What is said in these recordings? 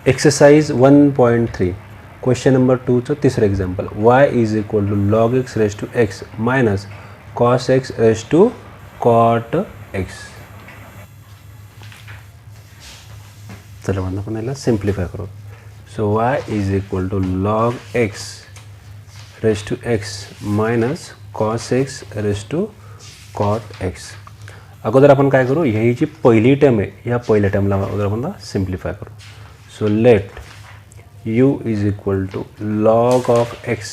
Exercise 1.3 question number 2चं तिसरं example. y is equal to log x raise to x minus cos x raise to cot x. चला म्हणून आपण याला simplify करू. So y is equal to log x raise to x minus cos x raise to cot x. अगोदर आपण काय करू, ही जी पहिली टर्म आहे ह्या पहिल्या टर्मला अगोदर आपण सिम्प्लिफाय करू. So let u is equal to log of x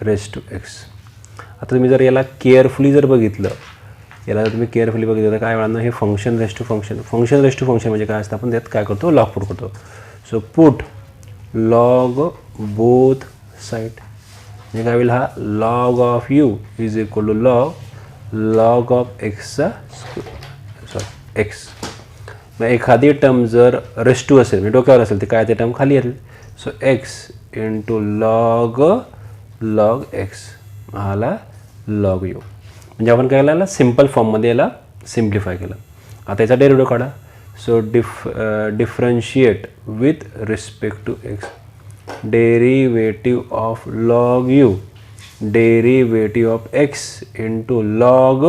raise to x. आता तुम्ही जर याला केअरफुली जर बघितलं, याला जर तुम्ही केअरफुली बघितलं तर काय म्हणणार, हे function raise to function. Function raise to function म्हणजे काय असतं, आपण त्यात काय करतो, लॉग पुट करतो. So put log both side म्हणजे काय होईल, हा log of u is equal to log of एक्सचा सॉरी एक्स. मग एखादी टर्म जर रेज टू असेल म्हणजे डोक्यावर असेल तर काय ते टर्म खाली येईल. So x into log x हाला लॉग यू म्हणजे आपण काय केलं, सिम्पल फॉर्ममध्ये याला सिम्प्लिफाय केलं. आता याचा डेरिव्हेटिव्ह काढा. So differentiate with respect to x. Derivative of log u derivative of x into log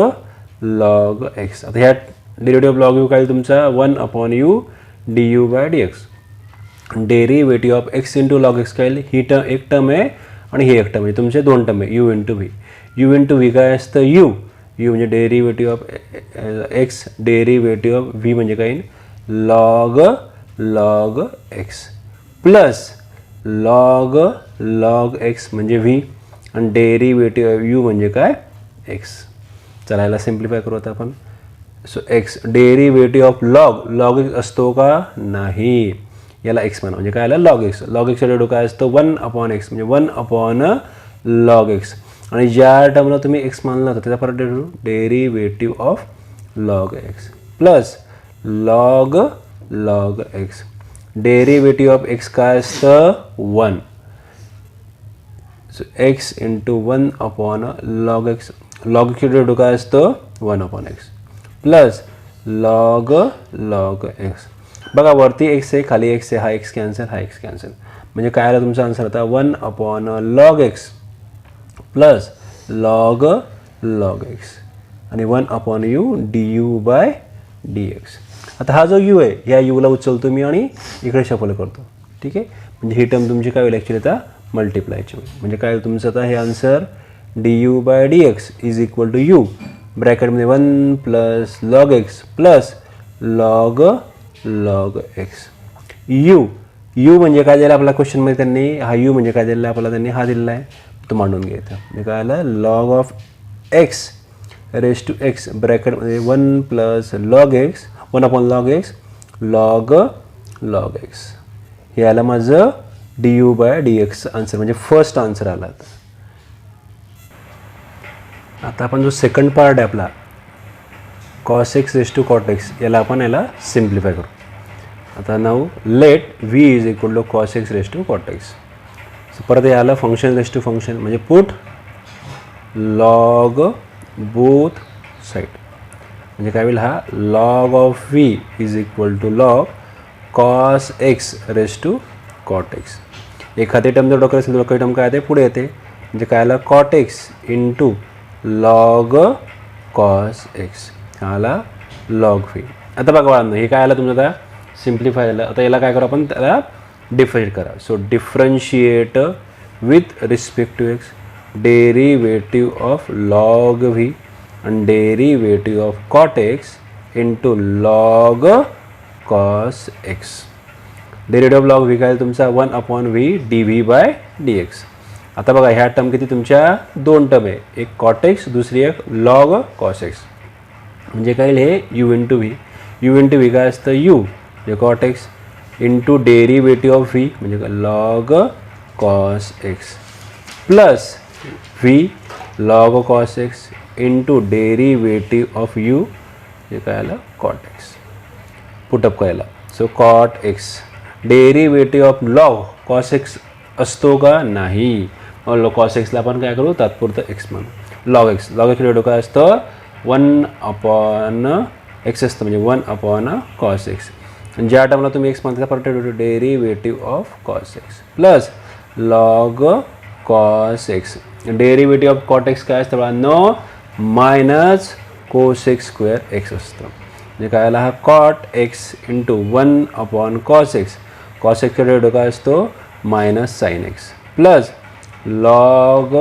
x. आता ह्या डेरिव्हेटिव्ह ऑफ लॉग यू काय तुमचा 1/u du/dx. Derivative of x into log x काय, ही टर्म एक टर्म आहे आणि ही एक टर्म आहे, तुमचे दोन टर्म आहे u into V. u into V काय असतं, यू म्हणजे derivative of x derivative of V म्हणजे काय log X plus log x म्हणजे व्ही आणि डेरिव्हेटिव्ह ऑफ यू म्हणजे काय एक्स. चला याला सिम्प्लिफाय करू आता आपण. So x derivative of log x असतो का, नाही, याला एक्स म्हणा म्हणजे काय आलं लॉग एक्स. लॉग एक्सचा डेरिव्हेटिव्ह काय असतो 1/x म्हणजे 1/log एक्स. आणि ज्या टर्मला तुम्ही एक्स मानला होता त्याचा परत derivative of log X plus log x. Derivative of x काय असतं 1. So x into 1/log X. Log एक्सचा डेरिव्हेटिव्ह काय असतं 1/x प्लस लॉग एक्स. बघा वरती एक्स आहे खाली एक्स आहे, हा एक्स कॅन्सल म्हणजे काय आला तुमचा आन्सर आता 1/log x plus log X आणि 1/u du/dx. आता हा जो u आहे या यूला उचलतो मी आणि इकडे शफल करतो. ठीक आहे, म्हणजे ही टर्म तुमची काय होईल ॲक्च्युली आता मल्टिप्लायची होईल. म्हणजे काय तुमचं आता हे answer du/dx is equal to U ब्रॅकेटमध्ये 1 plus log X plus log X. U म्हणजे काय दिलं आपल्या क्वेश्चनमध्ये त्यांनी, हा यू म्हणजे काय दिलेला आपल्याला त्यांनी, हा दिलेला आहे तो मांडून घ्यायचा. म्हणजे काय आलं log of x raise to X ब्रॅकेटमध्ये 1 plus log X 1/log X log X. हे आलं माझं du/dx आन्सर म्हणजे फर्स्ट आन्सर आला. आता आपण जो सेकंड पार्ट आहे आपला cos x raise to cot x याला आपण याला सिम्प्लिफाय करू. आता now let v is equal to cos x raise to cot x. परत हे आलं फंक्शन रेज टू फंक्शन म्हणजे पुट लॉग बोथ साईड म्हणजे काय होईल, हा log of v is equal to log cos x raise to cot x. एखादी term जर डोक्यात असेल तर डोक्याची टर्म काय येते पुढे येते म्हणजे काय आलं cot x into log cos x आला लॉग व्ही. आता बघा बाळांनो हे काय आलं तुमचं आता सिम्प्लिफाय झालं. आता याला काय करू आपण, त्याला डिफरन्शिएट करा. So differentiate with respect to x derivative of log V आणि derivative of cot x into log cos x. Derivative of log V काय तुमचा 1/v dv/dx. आता बघा ह्या टर्म किती तुमच्या दोन टर्म आहे, एक कॉट एक्स दुसरी एक लॉग कॉस एक्स. म्हणजे काय हे यू इंटू व्ही काय असतं यू म्हणजे cot x into derivative of V म्हणजे log cos x plus V log cos x into derivative of U म्हणजे काय आलं कॉट एक्स. पुटअप करायला. So cot X derivative of log cos X असतो का, नाही. कॉस एक्सला आपण काय करू तात्पुरतं एक्स म्हणू. लॉग एक्स डेरिव्हेटिव्ह काय असतं 1/x असतं म्हणजे 1/cos x ज्या टर्मला तुम्ही एक्स म्हणता परत derivative of cos x plus log cos x. Derivative of cot x काय असतं बाळांनो, minus cos x square x असतं. म्हणजे काय आला हा cot x into 1 upon cos x. Cos एक्सचा डेरिव्हेटिव्ह काय असतो minus sine x plus log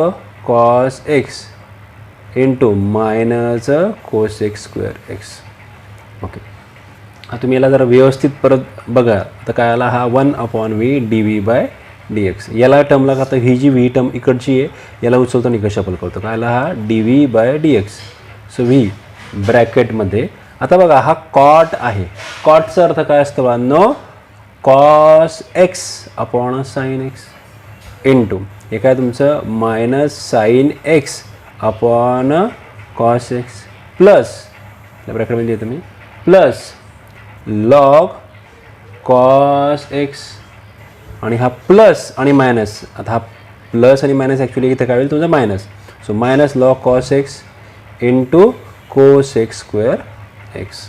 cos x into minus cos x square x. Okay, आता तुम्ही याला जरा व्यवस्थित परत बघा. तर काय आला हा 1 upon V D V by D x. याला टर्मला आता ही जी व्ही टर्म इकडची आहे याला उचलतो आणि इकडे शफल करतो. काय आला हा D V by D X. So V ब्रॅकेटमध्ये आता बघा हा कॉट आहे. कॉटचा अर्थ काय असतं बाळांनो, cos X upon sine X into हे काय तुमचं minus sine X upon cos x plus ब्रॅकेटमध्ये देतो मी प्लस लॉग कॉस एक्स आणि हा प्लस आणि मायनस. आता हा प्लस आणि मायनस ॲक्च्युली इथे काय होईल तुमचं minus. So minus log cos x into cos x square x.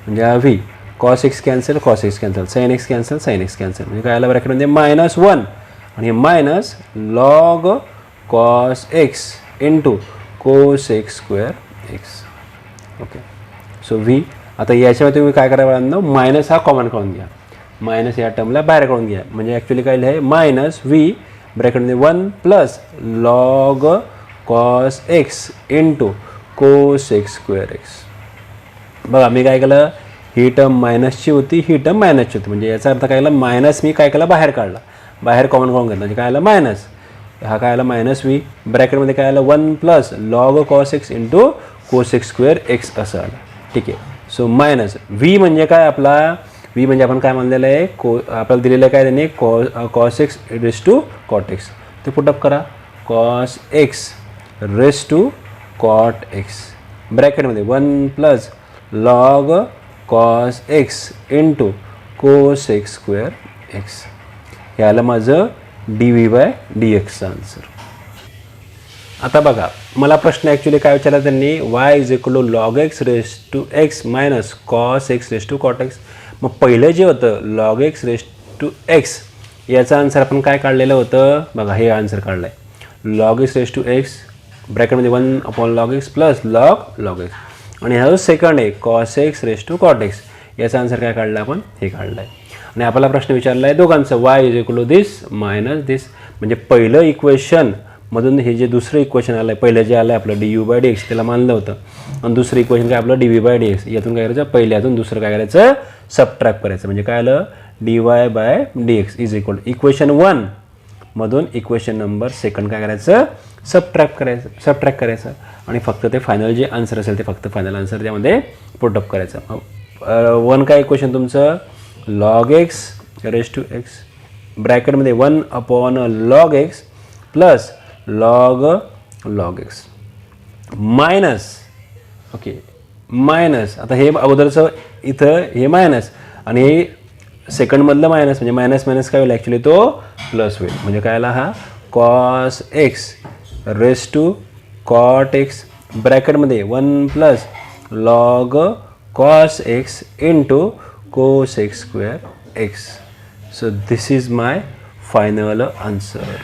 म्हणजे हा v cos x cancel cos x cancel sine x cancel sine x cancel. म्हणजे काय आला ब्रॅकेटमध्ये मायनस 1 आणि हे minus log cos x into cos x square x. Okay, so v. आता याच्यामध्ये तुम्ही काय करा बाळांनो, मायनस हा कॉमन काढून घ्या. मायनस या टर्मला बाहेर काढून घ्या. म्हणजे ॲक्च्युली काय आहे मायनस व्ही ब्रॅकेटमध्ये 1 plus log cos x into cos x square X. बघा मी काय केलं, ही टर्म मायनसची होती, ही टर्म मायनसची होती. म्हणजे याचा अर्थ काय केला, मायनस मी काय केला बाहेर काढला, बाहेर कॉमन काढून घेतला. म्हणजे काय आलं मायनस, हा काय आला मायनस व्ही ब्रॅकेटमध्ये काय आलं 1 plus log cos x into cos x square x असं आलं. ठीक आहे, सो मायनस व्ही म्हणजे काय आपला, व्ही म्हणजे आपण काय मानलेलं आहे आपल्याला दिलेलं आहे काय त्याने cos X raise to cot X. ते पुटअप करा cos X raise to cot X ब्रॅकेटमध्ये 1 plus log cos x into cos x square X. हे आलं माझं डी व्ही बाय डी एक्सचा आन्सर. आता बघा मला प्रश्न ॲक्च्युली काय विचारला त्यांनी, Y is equal to log X raise to x minus cos X raise to cot X. मग पहिलं जे होतं log X raise to X याचा आन्सर आपण काय काढलेलं होतं बघा, हे आन्सर काढलं आहे log X raise to X ब्रॅकेटमध्ये 1 upon log X plus log X. आणि हा जो सेकंड आहे cos X raise to cot X याचा आन्सर काय काढला आपण, हे काढलं आहे. आणि आपला प्रश्न विचारला आहे दोघांचं, Y is equal to this minus this. म्हणजे पहिलं इक्वेशन मधून हे जे दुसरं इक्वेशन आलं आहे, पहिलं जे आलं आहे आपलं d u by D x त्याला मानलं होतं, आणि दुसरं इक्वेशन काय आपलं d V by D x. यातून काय करायचं, पहिल्यातून दुसरं काय करायचं सबट्रॅक्ट करायचं. म्हणजे काय आलं d y by D x is equal to equation 1 मधून इक्वेशन नंबर सेकंड काय करायचं सबट्रॅक्ट करायचं आणि फक्त ते फायनल जे आन्सर असेल ते फक्त फायनल आन्सर त्यामध्ये पुटअप करायचं. 1 काय इक्वेशन तुमचं log X raise to X ब्रॅकेटमध्ये 1 upon log X plus log X minus. Okay minus, आता हे अगोदरचं इथं हे मायनस आणि हे सेकंडमधलं मायनस, म्हणजे मायनस मायनस काय होईल ॲक्च्युली तो प्लस होईल. म्हणजे काय आला हा cos X raise to cot X ब्रॅकेटमध्ये 1 plus log cos x into cos x square X. So this is my final answer.